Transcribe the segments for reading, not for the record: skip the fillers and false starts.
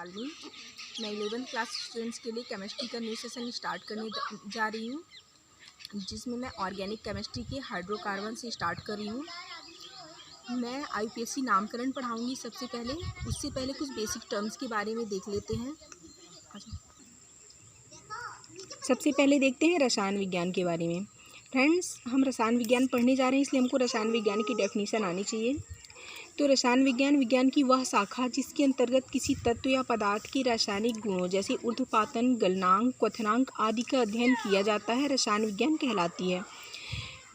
शालिनी। मैं 11th class students के लिए केमिस्ट्री का न्यू सेशन स्टार्ट करने जा रही हूँ, जिसमें मैं ऑर्गेनिक केमिस्ट्री के हाइड्रोकार्बन से स्टार्ट कर रही हूँ। मैं IUPAC नामकरण पढ़ाऊँगी सबसे पहले। उससे पहले कुछ बेसिक टर्म्स के बारे में देख लेते हैं। सबसे पहले देखते हैं रसायन विज्ञान के बारे में। फ्रेंड्स, हम रसायन विज्ञान पढ़ने जा रहे हैं, इसलिए हमको रसायन विज्ञान की डेफिनेशन आनी चाहिए। तो रसायन विज्ञान की वह शाखा जिसके अंतर्गत किसी तत्व या पदार्थ के रासायनिक गुणों जैसे ऊर्ध्वपातन, गलनांक, क्वथनांक आदि का अध्ययन किया जाता है, रसायन विज्ञान कहलाती है।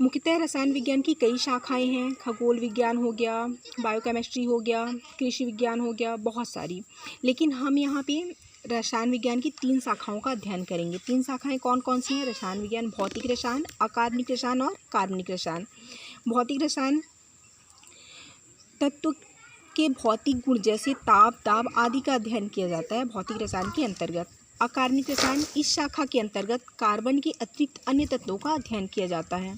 मुख्यतः रसायन विज्ञान की कई शाखाएं हैं। खगोल विज्ञान हो गया, बायोकेमिस्ट्री हो गया, कृषि विज्ञान हो गया, बहुत सारी। लेकिन हम यहाँ पे रसायन विज्ञान की 3 शाखाओं का अध्ययन करेंगे। 3 शाखाएं कौन कौन सी हैं? रसायन विज्ञान भौतिक रसायन, अकार्बनिक रसायन और कार्बनिक रसायन। भौतिक रसायन तत्व के भौतिक गुण जैसे ताप, दाब आदि का अध्ययन किया जाता है भौतिक रसायन के अंतर्गत। अकार्बनिक रसायन इस शाखा के अंतर्गत कार्बन के अतिरिक्त अन्य तत्वों का अध्ययन किया जाता है।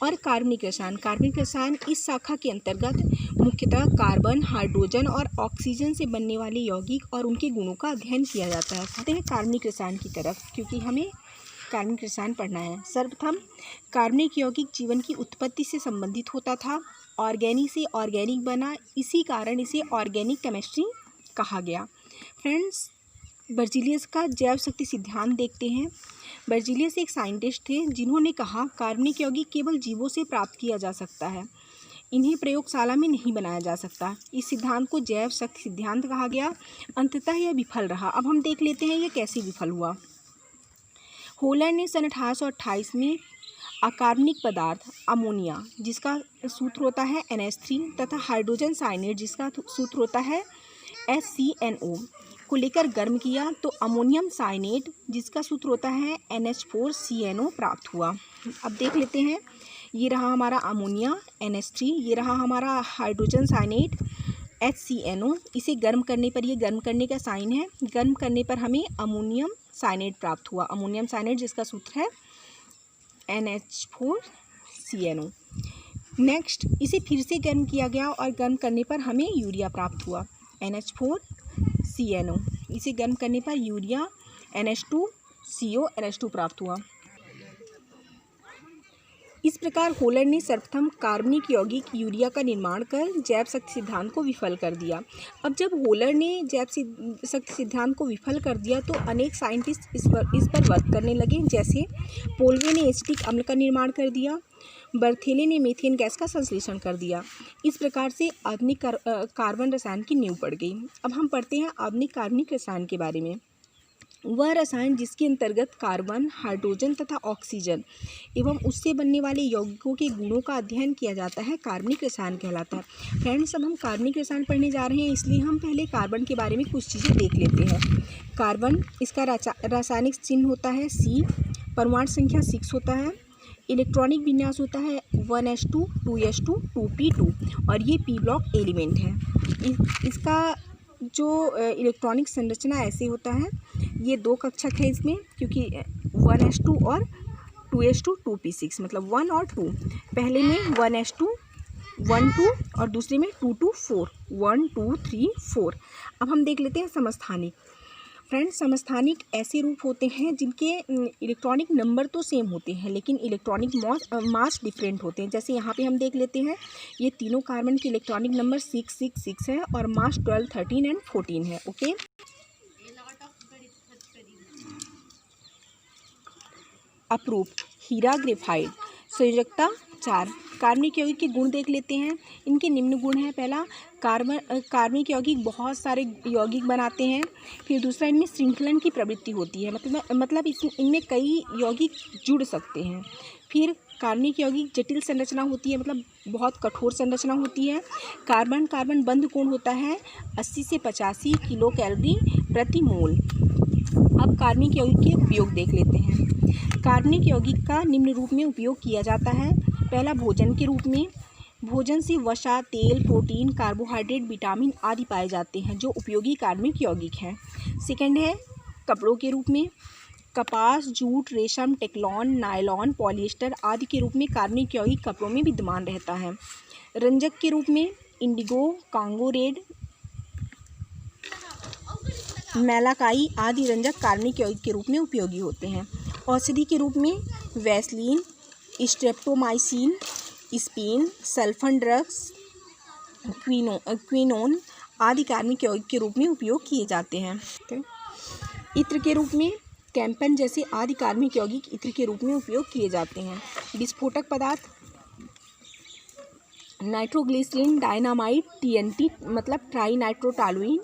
और कार्बनिक रसायन इस शाखा के अंतर्गत मुख्यतः कार्बन, हाइड्रोजन और ऑक्सीजन से बनने वाले यौगिक और उनके गुणों का अध्ययन किया जाता है। आते हैं कार्बनिक रसायन की तरफ, क्योंकि हमें कार्बनिक रसायन पढ़ना है। सर्वप्रथम कार्बनिक यौगिक जीवन की उत्पत्ति से संबंधित होता था। ऑर्गेनिक से ऑर्गेनिक बना, इसी कारण इसे ऑर्गेनिक केमिस्ट्री कहा गया। फ्रेंड्स, बर्जीलियस का जैव शक्ति सिद्धांत देखते हैं। बर्जीलियस एक साइंटिस्ट थे जिन्होंने कहा कार्बनिक यौगिक केवल जीवों से प्राप्त किया जा सकता है, इन्हें प्रयोगशाला में नहीं बनाया जा सकता। इस सिद्धांत को जैव शक्ति सिद्धांत कहा गया। अंततः यह विफल रहा। अब हम देख लेते हैं यह कैसे विफल हुआ। होलर ने सन 1828 में अकार्बनिक पदार्थ अमोनिया, जिसका सूत्र होता है NH3, तथा हाइड्रोजन साइनेट, जिसका सूत्र होता है HCNO, को लेकर गर्म किया तो अमोनियम साइनेट, जिसका सूत्र होता है NH4CNO प्राप्त हुआ। अब देख लेते हैं, ये रहा हमारा अमोनिया NH3, ये रहा हमारा हाइड्रोजन साइनेट HCNO। इसे गर्म करने पर, ये गर्म करने का साइन है, गर्म करने पर हमें अमोनियम साइनेट प्राप्त हुआ। अमोनियम साइनेट जिसका सूत्र है NH4CNO। नेक्स्ट, इसे फिर से गर्म किया गया और गर्म करने पर हमें यूरिया प्राप्त हुआ NH4CNO। इसे गर्म करने पर यूरिया NH2CO NH2 प्राप्त हुआ। इस प्रकार होलर ने सर्वप्रथम कार्बनिक यौगिक यूरिया का निर्माण कर जैव शक्ति सिद्धांत को विफल कर दिया। अब जब होलर ने जैव शक्ति सिद्धांत को विफल कर दिया तो अनेक साइंटिस्ट इस पर वर्क करने लगे। जैसे पोलवे ने एसिटिक अम्ल का निर्माण कर दिया, बर्थेले ने मीथेन गैस का संश्लेषण कर दिया। इस प्रकार से आधुनिक कार्बन रसायन की नींव पड़ गई। अब हम पढ़ते हैं आधुनिक कार्बनिक रसायन के बारे में। वह रसायन जिसके अंतर्गत कार्बन, हाइड्रोजन तथा ऑक्सीजन एवं उससे बनने वाले यौगिकों के गुणों का अध्ययन किया जाता है, कार्बनिक रसायन कहलाता है। फ्रेंड्स, अब हम कार्बनिक रसायन पढ़ने जा रहे हैं, इसलिए हम पहले कार्बन के बारे में कुछ चीज़ें देख लेते हैं। कार्बन, इसका रासायनिक चिन्ह होता है C, परमाणु संख्या 6 होता है, इलेक्ट्रॉनिक विन्यास होता है 1s2, 2s2, 2p2 और ये p ब्लॉक एलिमेंट है। इसका जो इलेक्ट्रॉनिक संरचना ऐसे होता है, ये 2 कक्षक है इसमें, क्योंकि 1s2 और 2s2, 2p6 मतलब 1 और 2। पहले में 1s2 1 2 और दूसरे में 2 2 4 1 2 3 4। अब हम देख लेते हैं समस्थानिक। फ्रेंड्स, समस्थानिक ऐसे रूप होते हैं जिनके इलेक्ट्रॉनिक नंबर तो सेम होते हैं, लेकिन इलेक्ट्रॉनिक मास डिफरेंट होते हैं। जैसे यहाँ पे हम देख लेते हैं, ये तीनों कार्बन के इलेक्ट्रॉनिक नंबर 6 6 6 है और मास 12 13 एंड 14 है। ओके, अप्रूप हीरा ग्रेफाइट, संयोजकता 4। कार्बनिक यौगिक के गुण देख लेते हैं। इनके निम्न गुण हैं। पहला, कार्बनिक यौगिक बहुत सारे यौगिक बनाते हैं। फिर दूसरा, इनमें श्रृंखलन की प्रवृत्ति होती है, मतलब इनमें कई यौगिक जुड़ सकते हैं। फिर कार्बनिक यौगिक जटिल संरचना होती है, मतलब बहुत कठोर संरचना होती है। कार्बन बंध कोण होता है 80 से 85 किलो कैलोरी प्रति मोल। अब कार्बनिक यौगिक के उपयोग देख लेते हैं। कार्बनिक यौगिक का निम्न रूप में उपयोग किया जाता है। पहला, भोजन के रूप में। भोजन से वसा, तेल, प्रोटीन, कार्बोहाइड्रेट, विटामिन आदि पाए जाते हैं जो उपयोगी कार्बनिक यौगिक हैं। सेकंड है, कपड़ों के रूप में। कपास, जूट, रेशम, टेक्लॉन, नायलॉन, पॉलिएस्टर आदि के रूप में कार्बनिक यौगिक कपड़ों में विद्यमान रहता है। रंजक के रूप में इंडिगो, कांगो रेड, मेलाकाई आदि रंजक कार्बनिक यौगिक के रूप में उपयोगी होते हैं। औषधि के रूप में वैसलीन, स्ट्रेप्टोमाइसिन, स्पिन, सल्फन ड्रग्स, क्विनोन आदि कार्बनिक यौगिक के रूप में उपयोग किए जाते हैं। इत्र के रूप में कैम्पन जैसे आदि कार्बनिक यौगिक इत्र के रूप में उपयोग किए जाते हैं। विस्फोटक पदार्थ नाइट्रोग्लिसरीन, डायनामाइट, TNT मतलब ट्राईनाइट्रोटॉलुइन,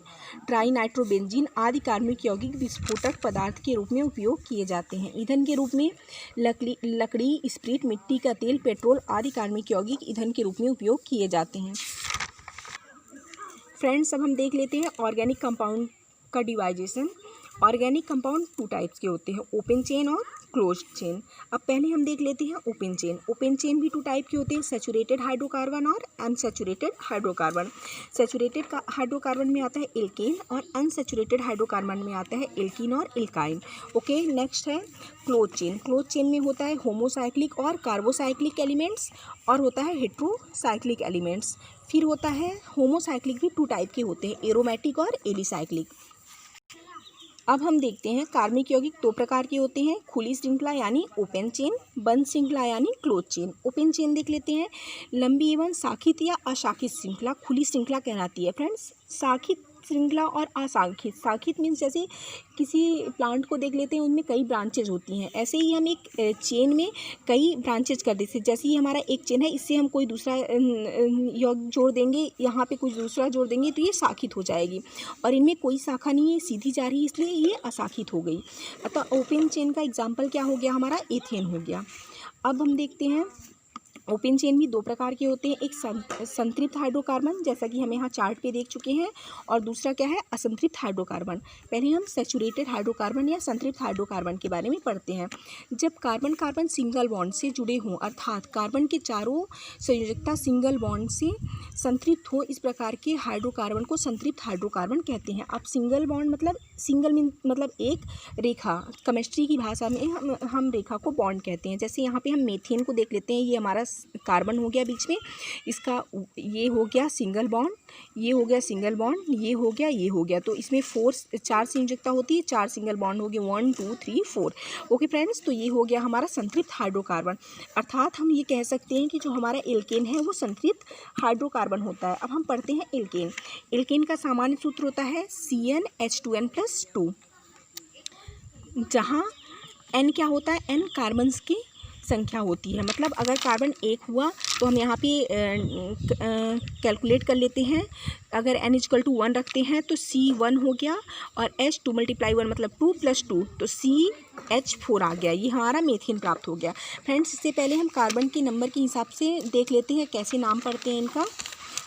ट्राईनाइट्रोबेंजीन आदि कार्बनिक यौगिक विस्फोटक पदार्थ के रूप में उपयोग किए जाते हैं। ईंधन के रूप में लकड़ी, स्प्रिट, मिट्टी का तेल, पेट्रोल आदि कार्बनिक यौगिक ईंधन के रूप में उपयोग किए जाते हैं। फ्रेंड्स, अब हम देख लेते हैं ऑर्गेनिक कंपाउंड का डिवाइजेशन। ऑर्गेनिक कंपाउंड 2 टाइप्स के होते हैं, ओपन चेन और क्लोज्ड चेन। अब पहले हम देख लेते हैं ओपन चेन। ओपन चेन भी 2 टाइप के होते हैं, सैचुरेटेड हाइड्रोकार्बन और अनसैचुरेटेड हाइड्रोकार्बन। सैचुरेटेड हाइड्रोकार्बन में आता है एल्केन और अनसैचुरेटेड हाइड्रोकार्बन में आता है एल्कीन और एल्काइन। ओके, नेक्स्ट है क्लोज चेन। क्लोज चेन में होता है होमोसाइक्लिक और कार्बोसाइक्लिक एलिमेंट्स और होता है हेट्रोसाइक्लिक एलिमेंट्स। फिर होता है होमोसाइक्लिक भी 2 टाइप के होते हैं, एरोमेटिक और एलिसाइक्लिक। अब हम देखते हैं कार्बनिक यौगिक 2 प्रकार के होते हैं, खुली श्रृंखला यानी ओपन चेन, बंद श्रृंखला यानी क्लोज चेन। ओपन चेन देख लेते हैं, लंबी एवं शाखित या अशाखित श्रृंखला खुली श्रृंखला कहलाती है। फ्रेंड्स, शाखित श्रृंखला और अशाखित, शाखित मीन्स जैसे किसी प्लांट को देख लेते हैं उनमें कई ब्रांचेज होती हैं, ऐसे ही हम एक चेन में कई ब्रांचेज कर देते हैं। जैसे ही हमारा एक चेन है, इससे हम कोई दूसरा यौगिक जोड़ देंगे, यहाँ पे कुछ दूसरा जोड़ देंगे तो ये शाखित हो जाएगी, और इनमें कोई शाखा नहीं है, सीधी जा रही है, इसलिए ये अशाखित हो गई। अतः ओपन चेन का एग्जाम्पल क्या हो गया हमारा, एथेन हो गया। अब हम देखते हैं ओपन चेन भी 2 प्रकार के होते हैं, एक संतृप्त हाइड्रोकार्बन जैसा कि हम यहाँ चार्ट पे देख चुके हैं, और दूसरा क्या है, असंतृप्त हाइड्रोकार्बन। पहले हम सैचुरेटेड हाइड्रोकार्बन या संतृप्त हाइड्रोकार्बन के बारे में पढ़ते हैं। जब कार्बन कार्बन सिंगल बॉन्ड से जुड़े हों, अर्थात कार्बन के चारों संयोजकता सिंगल बॉन्ड से संतृप्त हो, इस प्रकार के हाइड्रोकार्बन को संतृप्त हाइड्रोकार्बन कहते हैं। अब सिंगल बॉन्ड मतलब सिंगल मतलब एक रेखा, केमिस्ट्री की भाषा में हम रेखा को बॉन्ड कहते हैं। जैसे यहाँ पे हम मीथेन को देख लेते हैं, ये हमारा कार्बन हो गया बीच में, इसका ये हो गया सिंगल बॉन्ड, ये हो गया सिंगल बॉन्ड, ये हो गया, ये हो गया, तो इसमें 4 संयोजकता होती है, 4 सिंगल बॉन्ड हो गए, 1 2 3 4। ओके फ्रेंड्स, तो ये हो गया हमारा संतृप्त हाइड्रोकार्बन। अर्थात हम ये कह सकते हैं कि जो हमारा एल्केन है वो संतृप्त हाइड्रोकार्बन होता है। अब हम पढ़ते हैं एल्केन। एल्केन का सामान्य सूत्र होता है CnH2n+2, जहाँ N क्या होता है, N कार्बन्स की संख्या होती है। मतलब अगर कार्बन 1 हुआ तो हम यहाँ पे कैलकुलेट कर लेते हैं, अगर N = 1 रखते हैं तो C1 हो गया, और H2 × 1 मतलब 2 + 2 तो CH4 आ गया, ये हमारा मीथेन प्राप्त हो गया। फ्रेंड्स, इससे पहले हम कार्बन के नंबर के हिसाब से देख लेते हैं कैसे नाम पढ़ते हैं इनका।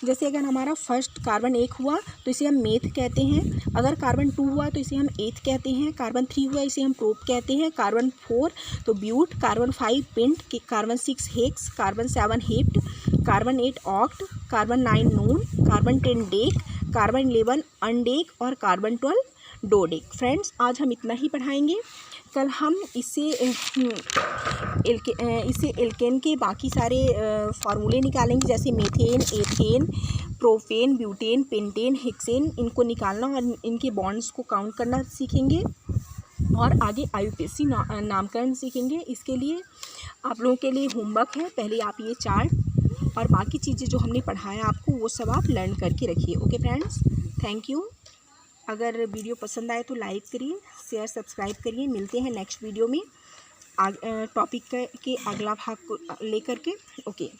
जैसे अगर हमारा फर्स्ट कार्बन 1 हुआ तो इसे हम मेथ कहते हैं, अगर कार्बन 2 हुआ तो इसे हम एथ कहते हैं, कार्बन 3 हुआ इसे हम प्रोप कहते हैं, कार्बन 4 तो but, carbon 5 pent, carbon 6 hex, carbon 7 hept, carbon 8 oct, carbon 9 non, carbon 10 dec, carbon 11 undec और कार्बन 12 डोडेक। फ्रेंड्स, आज हम इतना ही पढ़ाएंगे। कल हम इससे एल्केन के बाकी सारे फार्मूले निकालेंगे, जैसे methane, ethane, propane, butane, pentane, hexane, इनको निकालना और इनके बॉन्ड्स को काउंट करना सीखेंगे, और आगे IUPAC नामकरण सीखेंगे। इसके लिए आप लोगों के लिए होमवर्क है, पहले आप ये चार्ट और बाकी चीज़ें जो हमने पढ़ाया आपको वो सब आप लर्न करके रखिए। Okay friends, thank you. अगर वीडियो पसंद आए तो लाइक करिए, शेयर, सब्सक्राइब करिए। मिलते हैं नेक्स्ट वीडियो में टॉपिक के अगला भाग को लेकर के। ओके।